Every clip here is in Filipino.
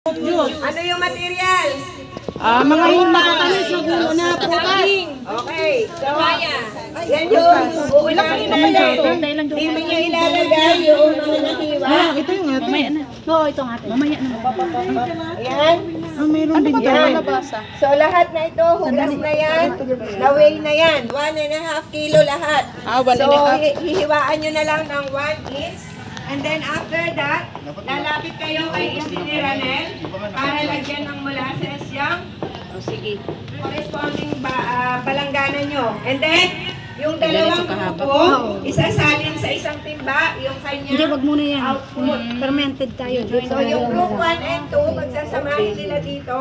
Ano yung materials? Mga hinatalis na prutas. Okay. So, yan yung uunahin natin. Hindi mo niya ilalagay yung mga nahiwa. Ito yung atin. Mamaya na. Oo, ito ang atin. Mamaya na. Ayan. Mayroon din dyan. So, lahat na ito, hugas na yan, na-weigh na yan. 1.5 kilo lahat. So, hihiwaan nyo na lang ng 1 inch. And then after that, lalapit kayo kay Engineer Ranel para lagyan ng molasses yung corresponding palanggana nyo. And then, yung dalawang grupo, isasalin sa isang timba, yung kanya Hindi, wag muna yan. output. Fermented tayo. So, yung group 1 and 2, pagsasamahin nila dito.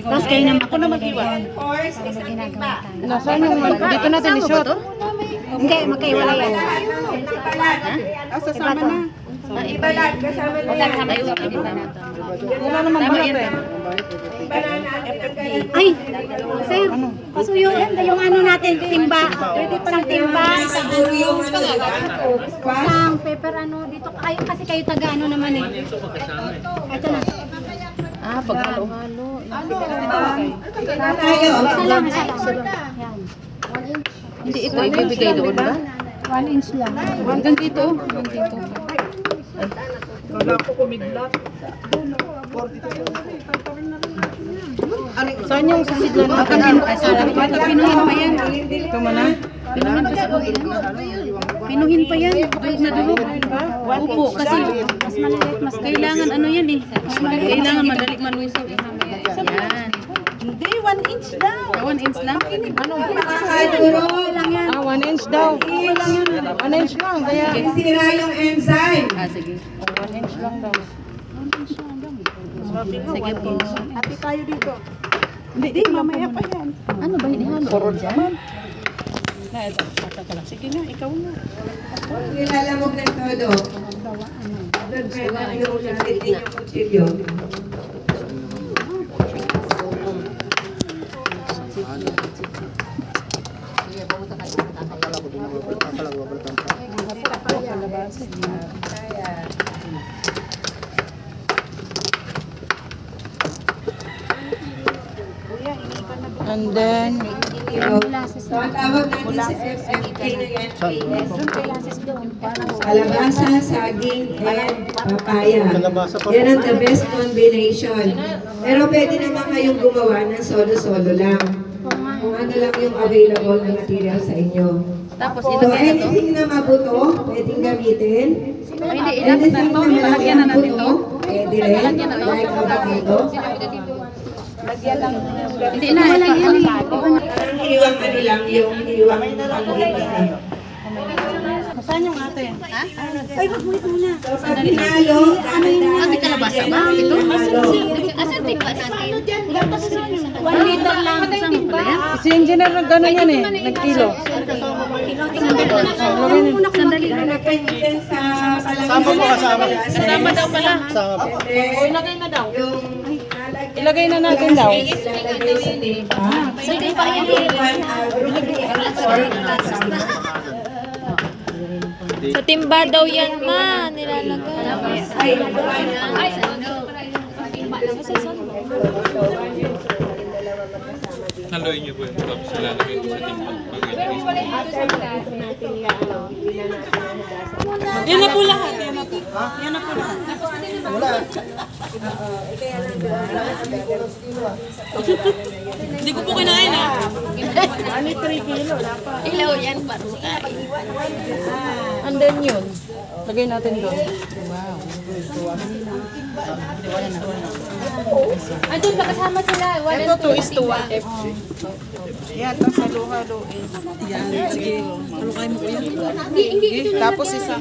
Tapos kayo na ako na mag-iwa. And course, isang timba. Nasaan yung dito natin i-shot? Hindi, magkaiwala yan. Sasama na. Ibalat, kasama na yan. Wala naman balat eh. Ibalat natin kayo. Ay, sir, kaso yung ano natin, timba. Isang timba. Siguro yung Isang pepper ano dito. Kasi kayo taga ano naman eh. Ito na. Paghalo-halo. tayo. Isa lang. Yan. Hindi ito ibibigay doon ba? 1 inch lang. Hanggang dito. Hanggang dito. Saan yung sasidlan natin? Pinuhin pa yan. Ito mo na. Pinuhin pa sa Pinuhin pa yan. Kahit na durog. Upo kasi. Mas maliliit, mas Kailangan ano yan eh. Kailangan madali malusaw eh. Yan. Hindi, 1 inch daw. 1 inch lang. Makakaduro lang yan. 1 inch daw. 1 inch lang. Kaya Sira yung enzyme. Sige. 1 inch lang daw. Sige po. Happy tayo dito. Hindi, mamaya pa yan. Ano ba hinihalo? Surod naman. Sige na, ikaw na. Nilalamog ng todo. Doon pwede yung ulitin yung kutsilyo. And then, So, ang tawag natin sa FFK na yan, glasses doon. kalabasa, saging, and papaya. Yan ang the best combination. Pero pwede naman kayong gumawa ng solo-solo lang. Kung ano lang yung available na material sa inyo. Tapos So, ilagay na to. anything na mabuto, pwedeng gamitin. Ay, hindi, ilapit na to. Lalagyan na natin to. Pwede rin, like avocado. Hindi na. Ang hiwang ano lang, yung hiwang pang-ibig. saan yung ate? Ay, wag mo ito muna. So, pag pinalo, Ate kalabasa ba? Ito? Asan timba natin? 1 liter lang. Kasama pala yan? Si engineer na gano'n yan eh. Nagkilo. Sandali. sa palanggana. Kasama daw pala. Ilagay na daw. Ilagay na natin daw. Lalagay sa timba. Sige pa yan. Sa timba daw yan, ma. Nilalagay. Haluin niyo po yung tapos ilalagay ko sa timba. Yan na po lahat. Yan na po. Yan na po lahat. Hindi ko po kinain ah. Ano 3 kilo dapat. Ilaw yan, paruka. Andan yun. Lagay natin doon. Wow. Andun pa kasama sila. Ito 2:1. Yan, tapos halo-haloin. Yan, sige. Halukay mo ko yan. Tapos isa.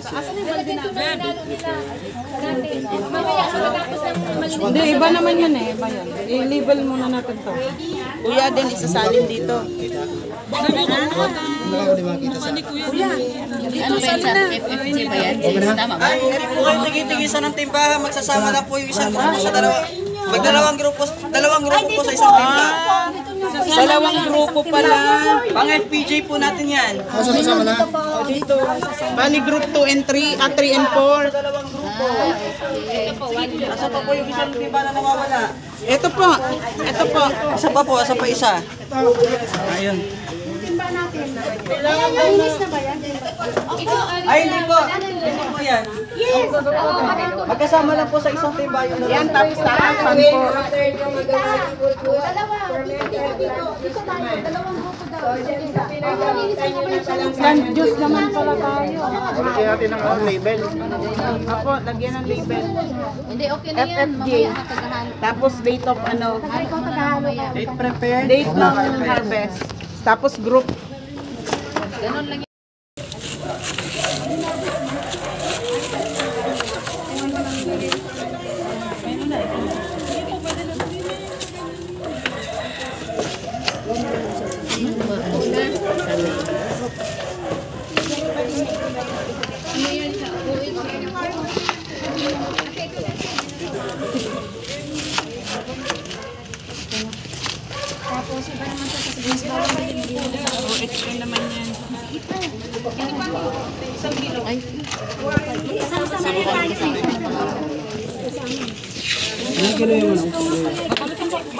Hindi, iba naman yan eh. Iba yan. I-label muna natin to. Kuya din, isasalin dito. Ano ba yan sa FFC ba yan? Tama ba? Hindi po kayo tigitigisan ng timba, magsasama lang po yung isang grupo sa dalawang grupo po sa isang timba. Dalawang grupo pala. Pang FPJ po natin yan. Dito. Bali group 2 and 3, 3 and 4. Dalawang grupo. Asa pa po yung isang timba na nawawala? Ito po. Ito po. Asa pa po? Asa pa isa? Ayun. Malinis na ba yan? Ay, hindi po. Hindi po yan. Magkasama lang po sa isang timba yung dalawa. Yan, tapos tatakpan po. After nyo magawa ng bulbul, fermented juice naman. So, dyan sa pinag-awitan nyo na palang Yan, juice naman pala tayo. Lagyan natin ng label. Apo, lagyan ng label. Hindi, okay na yan. FFG. Mamaya katagahan. Tapos date of ano, Ikaw taghalo ka. Date prepared. date ng harvest. Tapos group. Ganon lang yan.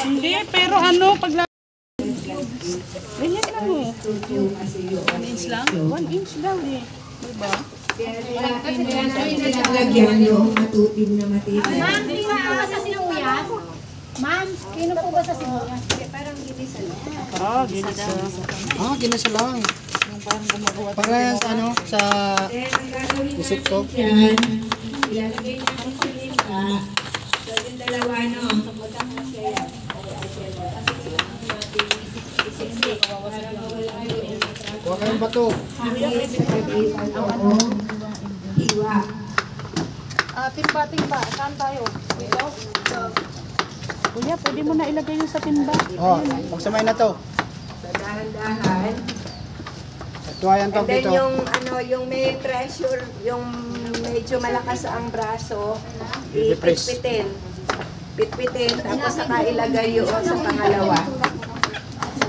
Hindi, pero ano, pag ganyan lang eh. 1 inch lang? 1 inch lang eh. Diba? lagyan yung matupin na material. Ma'am, sino po ba sa sibuyas? Ma'am, sino po ba sa sibuyas? Parang ginisa lang. Ah, ginisa. Ah, ginasa lang. Para yan sa ano, sa Then, ang gagawin isip ko. natin dyan, ilalagay natin sa limpa. So, yung dalawa, no? Kuha kayong bato. Iwa. Timba. Saan tayo? Dito? Kuya, pwede mo na ilagay yung sa timba. Oh, magsamay na to. So, dahan-dahan. Tuwayan to And then dito. yung ano, yung may pressure, yung medyo malakas ang braso, I-depress. ipitpitin. Pitpitin, tapos saka ilagay yun sa pangalawa.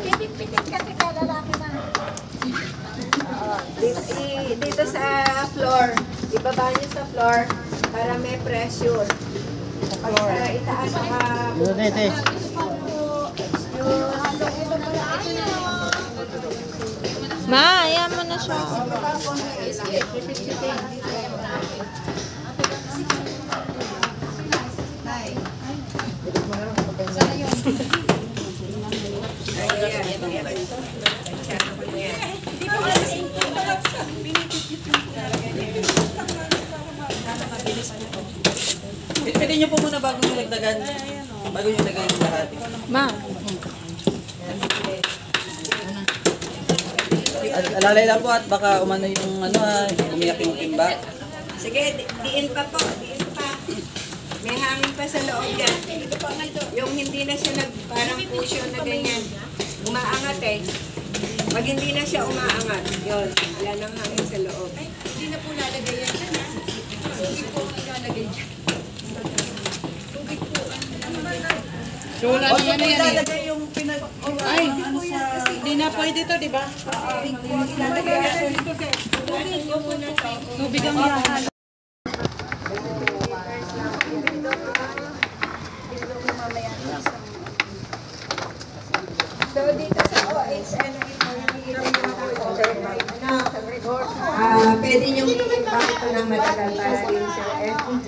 Pitit kasi ka lalaki na. Dito sa floor, ibaba nyo sa floor para may pressure. Pag itaas ka, Dito, dito. Ma, ayan mo na siya. Pwede nyo po muna bago nyo lagdagan. Bago nyo lagay yung lahat. Ma. Alalay lang po at baka umano yung ano umiyak yung timba. sige, diin pa po, diin pa. May hangin pa sa loob yan. Yung hindi na siya parang cushion na ganyan. Umaangat eh. Pag hindi na siya umaangat, yun, wala nang hangin sa loob. Hindi na po lalagay yan. Hindi po lalagay yan. So, wala na yan yan eh. Ilalagay yung pinag... Ay, hindi na pwede to, di ba? Tubig ang mahal. So, dito sa OHN, pwede nyo i-impact ito ng matagal para din sa FPJ.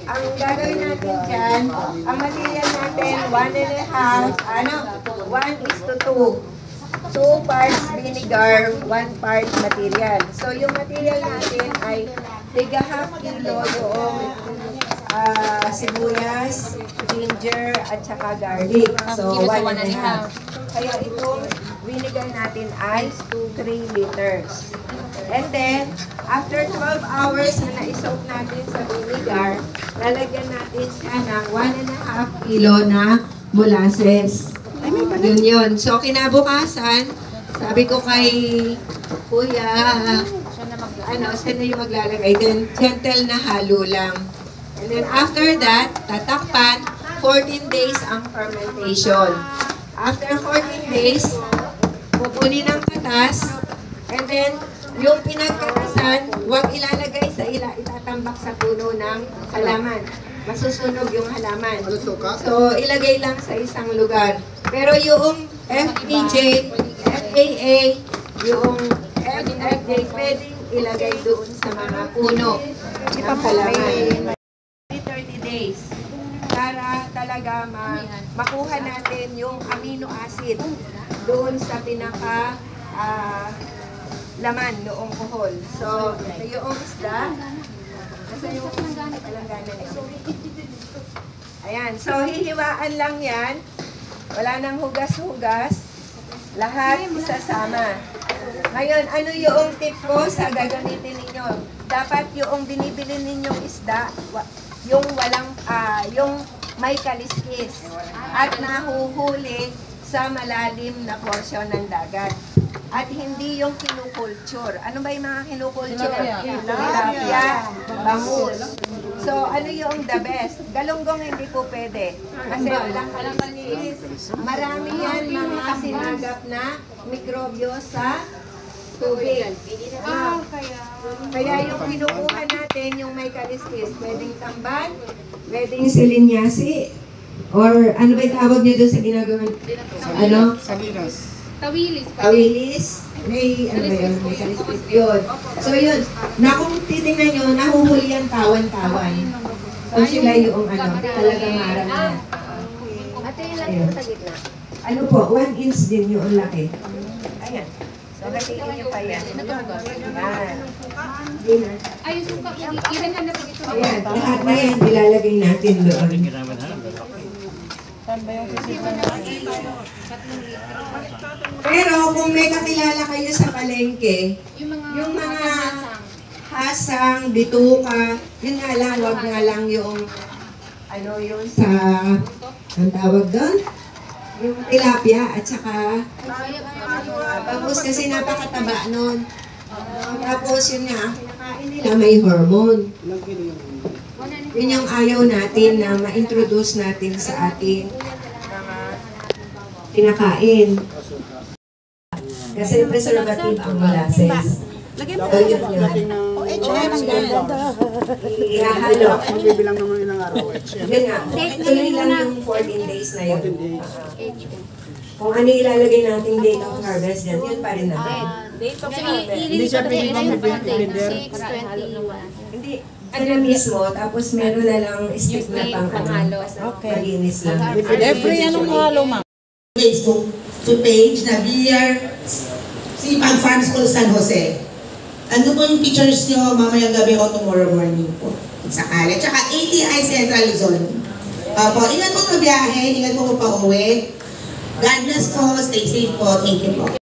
Ang gagawin natin dyan, ang material natin, 1:2. 2 parts vinegar, 1 part material. So, yung material natin ay tiga half kilo yung sibuyas, ginger, at saka garlic. So, 1.5. Kaya itong vinegar natin ay 3 liters. And then, after 12 hours na na-soak natin sa vinegar, lalagyan natin siya ng 1.5 kilo na molasses. Yun. So, kinabukasan, sabi ko kay Kuya, siya na yung maglalagay. Then, gentle na halo lang. And then, after that, tatakpan, 14 days ang fermentation. After 14 days, pupunin ang katas, and then, yung pinagkatasan, huwag ilalagay sa itatambak sa puno ng halaman. Masusunog yung halaman. So, ilagay lang sa isang lugar. Pero yung FPJ, FAA, yung FFJ, pwedeng ilagay doon sa mga puno ng halaman. 30 days para talaga makuha natin yung amino acid doon sa pinaka laman noong kuhol. So, ito yung isda. Nasa yung palanggana nito. Ayan. So, hihiwaan lang yan. Wala nang hugas-hugas. Lahat isasama. Ngayon, ano yung tip ko sa gagamitin ninyo? Dapat yung binibili ninyong isda, yung walang, yung may kaliskis. At nahuhuli sa malalim na porsyon ng dagat. At hindi yung kinukulture. Ano ba yung mga kinukulture? Tilapia, bangus. So, ano yung the best? Galunggong hindi po pwede. Kasi walang kaliskis. Marami yan mga sinagap na mikrobyo sa tubig. Kaya yung kinukuha natin, yung may kaliskis, pwedeng tamban, pwedeng silinyasi, or ano ba yung tawag niyo doon sa ginagawa? Ano? Salinas. Tawilis. May, ano ba yun? May kaliskis yun. So yun, na kung titingnan nyo, nahuhuli ang tawan-tawan. So sila yung talagang marami na. Ate, ilan po sa gitna? Ano po, 1 inch din yung laki. Ayan. So hatiin nyo pa yan. Ayan. Ayun, suka. Ilan na po ito? Ayan, lahat na yan, ilalagay natin doon. Pero kung may kakilala kayo sa palengke, yung mga hasang, bituka, yun nga lang, wag nga lang yung yung sa, ang tawag doon? Yung tilapia at saka bangus kasi napakataba nun. Tapos yun nga, kinakain nila may hormone. Yun yung ayaw natin na ma-introduce natin sa ating mga pinakain. Kasi preservative ang molasses. So yun yun. Ihahalo. Magbibilang naman ilang araw. Yun nga, tuloy lang yung 14 days na yun. Kung ano ilalagay nating date of harvest dyan, yun pa rin natin. Hindi siya pinipang blender. Hindi, ano mismo, tapos meron na lang stick na pang-halo. Malinis lang. Every anong halo, ma'am? Facebook page na Villar Sipag Farm School San Jose. Ano po yung pictures nyo mamayang gabi o tomorrow morning po? Sakali. Tsaka ATI Central Zone. Ingat po sa biyahe, ingat po pa uwi. God bless po, stay safe po. Thank you po.